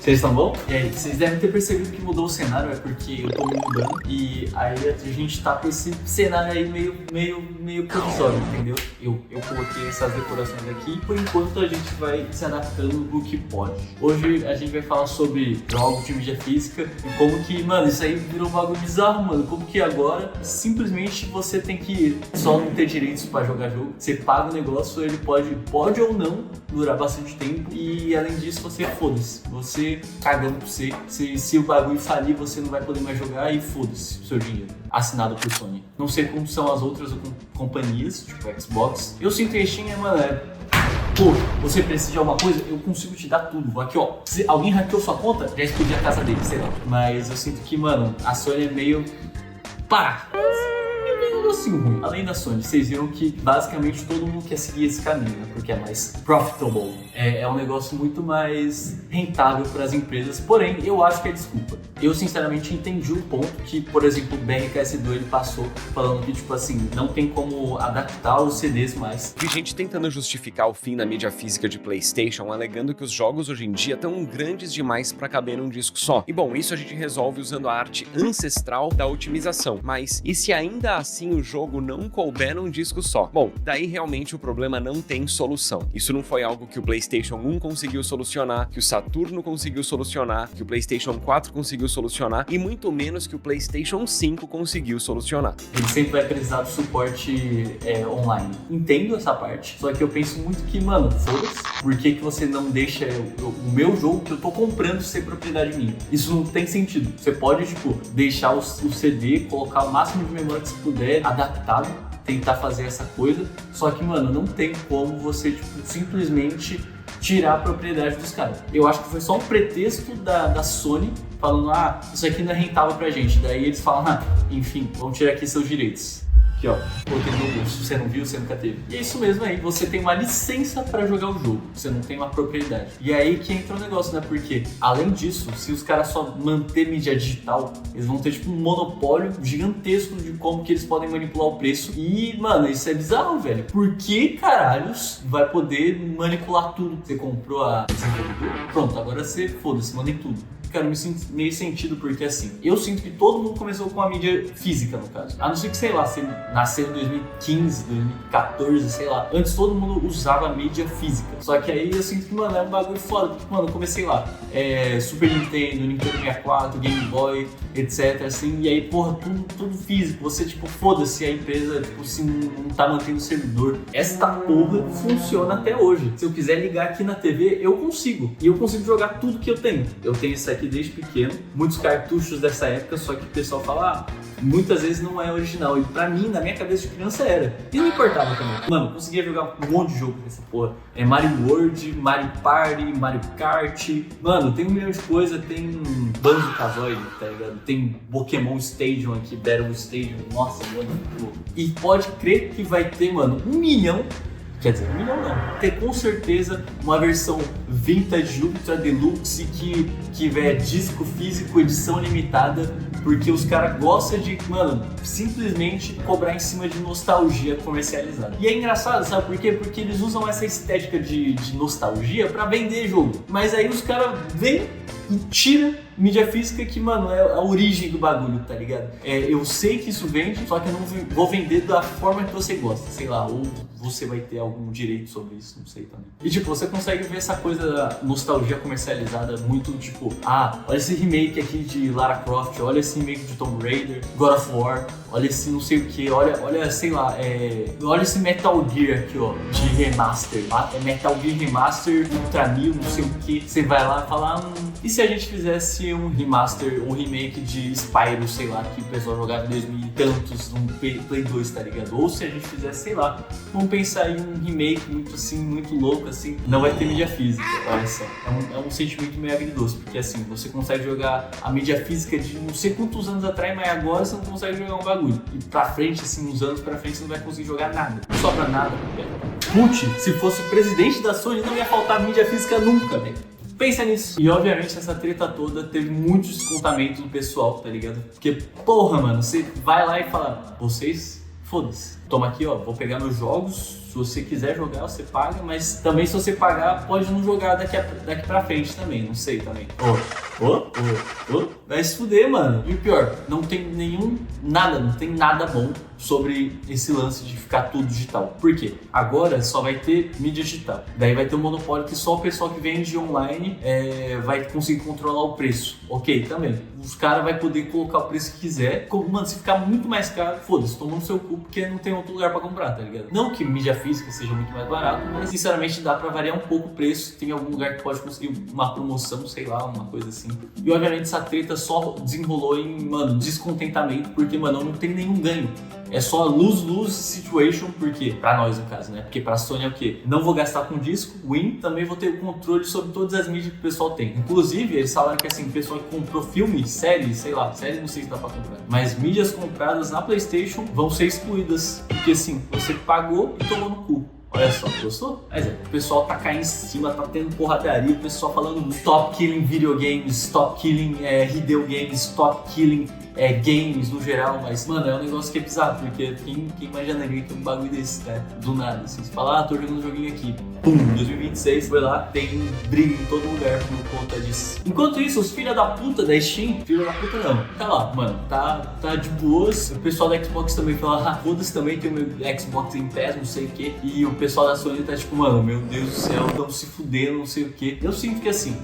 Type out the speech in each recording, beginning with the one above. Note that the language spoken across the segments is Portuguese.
Vocês estão bom? E aí, vocês devem ter percebido que mudou o cenário, é porque eu tô me mudando e aí a gente tá com esse cenário aí meio provisório, entendeu? Eu coloquei essas decorações aqui e por enquanto a gente vai se adaptando no que pode. Hoje a gente vai falar sobre jogos de mídia física e como que, mano, isso aí virou um bagulho bizarro, mano. Como que agora simplesmente você tem que só não ter direitos pra jogar jogo. Você paga o negócio, ele pode ou não durar bastante tempo e além disso você foda-se. Você cagando pra você. Se o bagulho falir, você não vai poder mais jogar e foda-se o seu dinheiro. Assinado por Sony. Não sei como são as outras companhias, tipo Xbox. Eu sinto que a Steam pô, você precisa de alguma coisa, eu consigo te dar tudo. Aqui, ó. Se alguém hackeou sua conta, já explodiu a casa dele, sei lá. Mas eu sinto que, mano, a Sony é meio... Pá! Assim, ruim. Além da Sony, vocês viram que basicamente todo mundo quer seguir esse caminho, né? Porque é mais profitable. É um negócio muito mais rentável para as empresas, porém eu acho que é desculpa. Eu sinceramente entendi o ponto que, por exemplo, o BRKS2 ele passou falando que, tipo assim, não tem como adaptar os CDs mais. Vi gente tentando justificar o fim da mídia física de PlayStation, alegando que os jogos hoje em dia estão grandes demais para caber num disco só. E bom, isso a gente resolve usando a arte ancestral da otimização. Mas e se ainda assim o jogo não couber num disco só? Bom, daí realmente o problema não tem solução. Isso não foi algo que o PlayStation 1 conseguiu solucionar, que o Saturno conseguiu solucionar, que o PlayStation 4 conseguiu solucionar e muito menos que o PlayStation 5 conseguiu solucionar. Ele sempre vai precisar do suporte online. Entendo essa parte, só que eu penso muito que, mano, foda-se, por que você não deixa o meu jogo que eu tô comprando ser propriedade minha? Isso não tem sentido. Você pode, tipo, deixar o CD, colocar o máximo de memória que você puder, adaptado, tentar fazer essa coisa, só que, mano, não tem como você, tipo, simplesmente tirar a propriedade dos caras. Eu acho que foi só um pretexto da Sony falando, isso aqui não é rentável pra gente. Daí eles falam, enfim, vamos tirar aqui seus direitos. Aqui, ó, coloquei no meu bolso, você não viu, você nunca teve. E é isso mesmo aí, você tem uma licença pra jogar o jogo, você não tem uma propriedade. E é aí que entra o negócio, né? Porque, além disso, se os caras só manter mídia digital, eles vão ter, tipo, um monopólio gigantesco de como que eles podem manipular o preço. E, mano, isso é bizarro, velho. Por que caralhos vai poder manipular tudo? Você comprou a desenvolvedora? Pronto, agora você, foda-se, manda em tudo. Cara, me sinto meio sentido, porque assim, eu sinto que todo mundo começou com a mídia física, no caso. A não ser que, sei lá, se nasceu em 2015, 2014, sei lá. Antes todo mundo usava a mídia física. Só que aí eu sinto que, mano, é um bagulho foda. Porque, mano, eu comecei lá, Super Nintendo, Nintendo 64, Game Boy, etc, assim. E aí, porra, tudo físico. Você, tipo, foda-se a empresa, tipo, se não tá mantendo o servidor. Esta porra funciona até hoje. Se eu quiser ligar aqui na TV, eu consigo. E eu consigo jogar tudo que eu tenho. Eu tenho isso aqui desde pequeno, muitos cartuchos dessa época, só que o pessoal fala, muitas vezes não é original. E pra mim, na minha cabeça de criança era. E não importava também. Mano, eu conseguia jogar um monte de jogo dessa porra. Mario World, Mario Party, Mario Kart. Mano, tem um milhão de coisa, tem Banjo-Kazooie, tá ligado? Tem Pokémon Stadium aqui, Battle Stadium. Nossa, mano, muito louco. E pode crer que vai ter, mano, 1 milhão. Quer dizer, 1 milhão não. Ter com certeza uma versão Vintage Ultra Deluxe que é disco físico, edição limitada, porque os caras gostam de, mano, simplesmente cobrar em cima de nostalgia comercializada. E é engraçado, sabe por quê? Porque eles usam essa estética de nostalgia pra vender jogo. Mas aí os caras vêm e tiram mídia física que, mano, é a origem do bagulho, tá ligado? Eu sei que isso vende, só que eu não vou vender da forma que você gosta, sei lá, ou você vai ter algum direito sobre isso, não sei também. E tipo, você consegue ver essa coisa da nostalgia comercializada muito tipo, olha esse remake aqui de Lara Croft, olha esse remake de Tomb Raider, God of War, olha esse não sei o que, olha, sei lá, olha esse Metal Gear aqui, ó, de remaster, Metal Gear Remaster, Ultra 1000, não sei o que, você vai lá e fala, e se a gente fizesse um remaster, um remake de Spyro, sei lá, que o pessoal jogava em 2000 e tantos, no Play 2, tá ligado? Ou se a gente fizesse, sei lá, vamos pensar em um remake muito assim, muito louco, assim, não vai ter mídia física, olha só. É um sentimento meio agridoce, porque assim, você consegue jogar a mídia física de não sei quantos anos atrás, mas agora você não consegue jogar um bagulho. E pra frente, assim, uns anos pra frente, você não vai conseguir jogar nada. Não sobra nada, velho. Putin, se fosse o presidente da Sony, não ia faltar mídia física nunca, velho. Pensa nisso. E obviamente essa treta toda teve muito descontamento do pessoal, tá ligado? Porque, porra, mano, você vai lá e fala, vocês, foda-se. toma aqui, ó, vou pegar meus jogos, se você quiser jogar, você paga, mas também se você pagar, pode não jogar daqui pra frente também, não sei também. Vai se fuder, mano. E o pior, não tem não tem nada bom sobre esse lance de ficar tudo digital. Por quê? Agora só vai ter mídia digital. Daí vai ter um monopólio que só o pessoal que vende online vai conseguir controlar o preço. Ok, também. Os caras vão poder colocar o preço que quiser. Mano, se ficar muito mais caro, foda-se, toma no seu cu, porque não tem outro lugar pra comprar, tá ligado? Não que mídia física seja muito mais barato, mas sinceramente dá pra variar um pouco o preço. Tem algum lugar que pode conseguir uma promoção, sei lá, uma coisa assim. E obviamente essa treta só desenrolou em, mano, descontentamento, porque, mano, não tem nenhum ganho. É só lose-lose situation, porque, pra nós no caso, né? Porque pra Sony é o quê? Não vou gastar com disco, win, também vou ter o controle sobre todas as mídias que o pessoal tem. Inclusive, eles falaram que assim, o pessoal que comprou filme, série, sei lá, série não sei se dá pra comprar, mas mídias compradas na PlayStation vão ser excluídas, porque assim, você pagou e tomou no cu. Olha só, gostou? Mas o pessoal tá caindo em cima, tá tendo porradaria, o pessoal falando stop killing videogames, stop killing Hideo Games, stop killing games no geral, mas, mano, é um negócio que é bizarro, porque quem imaginaria que um bagulho desse, né? Do nada, assim, você fala, tô jogando um joguinho aqui, pum, 2026, foi lá, tem briga em todo lugar por conta disso. Enquanto isso, os filha da puta da Steam, filha da puta não, tá lá, mano, tá de boas, o pessoal da Xbox também fala, foda-se, também tem o meu Xbox em pés, não sei o que, e o pessoal da Sony tá tipo, mano, meu Deus do céu, tão se fudendo, não sei o que. Eu sinto que assim,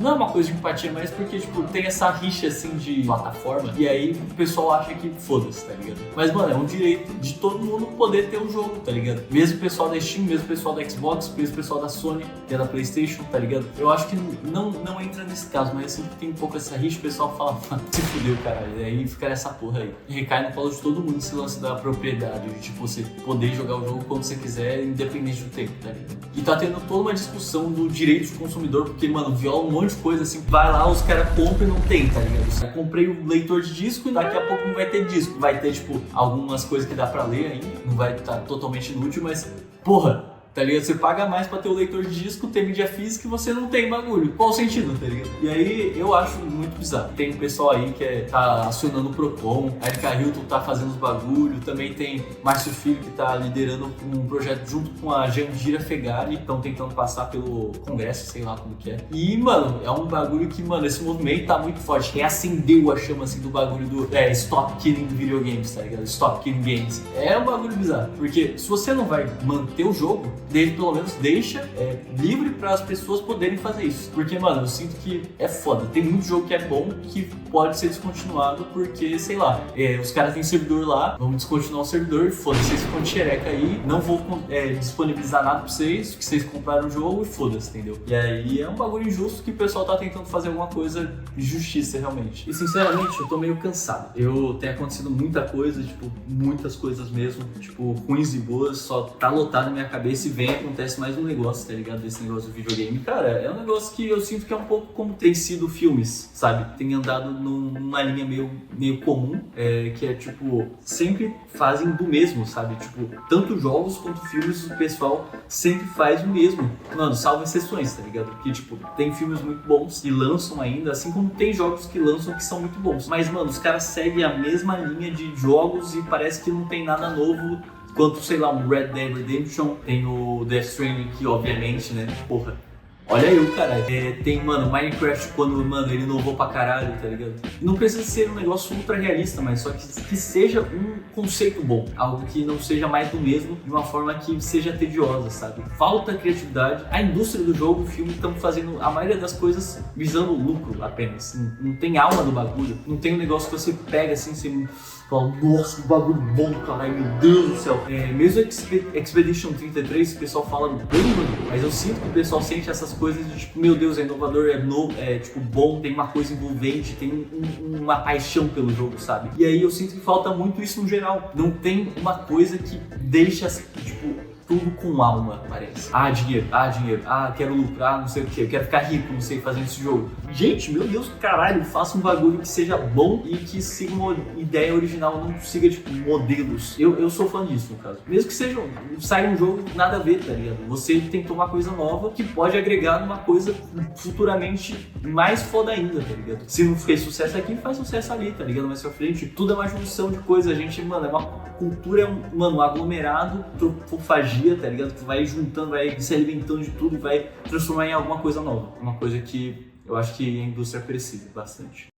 não é uma coisa de empatia, mas porque, tipo, tem essa rixa assim de plataforma, e aí o pessoal acha que foda-se, tá ligado? Mas, mano, é um direito de todo mundo poder ter um jogo, tá ligado? Mesmo o pessoal da Steam, mesmo o pessoal da Xbox, mesmo o pessoal da Sony, que é da PlayStation, tá ligado? Eu acho que não entra nesse caso, mas assim, tem um pouco essa rixa, o pessoal fala, se fudeu, caralho. E aí fica nessa porra aí. E recai no colo de todo mundo esse lance da propriedade, de tipo, você poder jogar o jogo quando você quiser, independente do tempo, tá ligado? E tá tendo toda uma discussão do direito do consumidor, porque, mano, viola um monte de coisa assim, vai lá, os caras compram e não tem, tá ligado? Eu comprei o leitor de disco e daqui a pouco não vai ter disco. Vai ter, tipo, algumas coisas que dá pra ler ainda, não vai estar totalmente inútil, mas, porra, tá ligado? Você paga mais pra ter o leitor de disco, ter mídia física e você não tem bagulho. Qual o sentido, tá ligado? E aí eu acho muito bizarro. Tem um pessoal aí que tá acionando o Procon, a Erika Hilton tá fazendo os bagulho, também tem Márcio Filho que tá liderando um projeto junto com a Jandira Fegari, estão tentando passar pelo Congresso, sei lá como que é. E, mano, é um bagulho que, mano, esse movimento tá muito forte. Reacendeu a chama, assim, do bagulho do Stop Killing Videogames, tá ligado? Stop Killing Games. É um bagulho bizarro, porque se você não vai manter o jogo, pelo menos deixa livre para as pessoas poderem fazer isso. Porque, mano, eu sinto que é foda. Tem muito jogo que é bom que pode ser descontinuado porque, sei lá, os caras têm servidor lá, vamos descontinuar o servidor, foda-se, vocês ficam de xereca aí, não vou disponibilizar nada pra vocês, que vocês compraram o jogo e foda-se, entendeu? E aí é um bagulho injusto que o pessoal tá tentando fazer alguma coisa de justiça, realmente. E, sinceramente, eu tô meio cansado. Tem acontecido muita coisa, tipo, muitas coisas mesmo, tipo, ruins e boas, só tá lotado na minha cabeça e acontece mais um negócio, tá ligado? Desse negócio do videogame. Cara, é um negócio que eu sinto que é um pouco como tem sido filmes, sabe? Tem andado numa linha meio comum, que é tipo, sempre fazem do mesmo, sabe? Tipo, tanto jogos quanto filmes, o pessoal sempre faz o mesmo. Mano, salvo exceções, tá ligado? Porque, tipo, tem filmes muito bons e lançam ainda, assim como tem jogos que lançam que são muito bons. Mas, mano, os caras seguem a mesma linha de jogos e parece que não tem nada novo. Quanto, sei lá, um Red Dead Redemption, tem o Death Stranding, que obviamente, né, porra, olha eu, cara, tem, mano, Minecraft quando, mano, ele inovou pra caralho, tá ligado? E não precisa ser um negócio ultra realista, mas só que seja um conceito bom, algo que não seja mais do mesmo, de uma forma que seja tediosa, sabe? Falta criatividade, a indústria do jogo, o filme, estão fazendo a maioria das coisas visando lucro apenas, não tem alma do bagulho, não tem um negócio que você pega assim, você fala, nossa, que bagulho bom do caralho, meu Deus do céu. Mesmo Expedition 33, o pessoal fala bem, mano, mas eu sinto que o pessoal sente essas coisas de tipo, meu Deus, é inovador, é novo, é tipo bom, tem uma coisa envolvente, tem uma paixão pelo jogo, sabe? E aí eu sinto que falta muito isso no geral. Não tem uma coisa que deixa, tipo, tudo com alma, parece. Dinheiro, quero lucrar, não sei o que, eu quero ficar rico, não sei, fazendo esse jogo. Gente, meu Deus, caralho, faça um bagulho que seja bom e que siga uma ideia original, não siga, tipo, modelos. Eu sou fã disso, no caso. Mesmo que saia um jogo nada a ver, tá ligado? Você tentou uma coisa nova que pode agregar numa coisa futuramente mais foda ainda, tá ligado? Se não fez sucesso aqui, faz sucesso ali, tá ligado? Mais pra frente, tudo é uma junção de coisa. A gente, mano, é uma cultura, um aglomerado, tropofagia, tá ligado? Que vai juntando, vai se alimentando de tudo e vai transformar em alguma coisa nova. Uma coisa que eu acho que a indústria precisa bastante.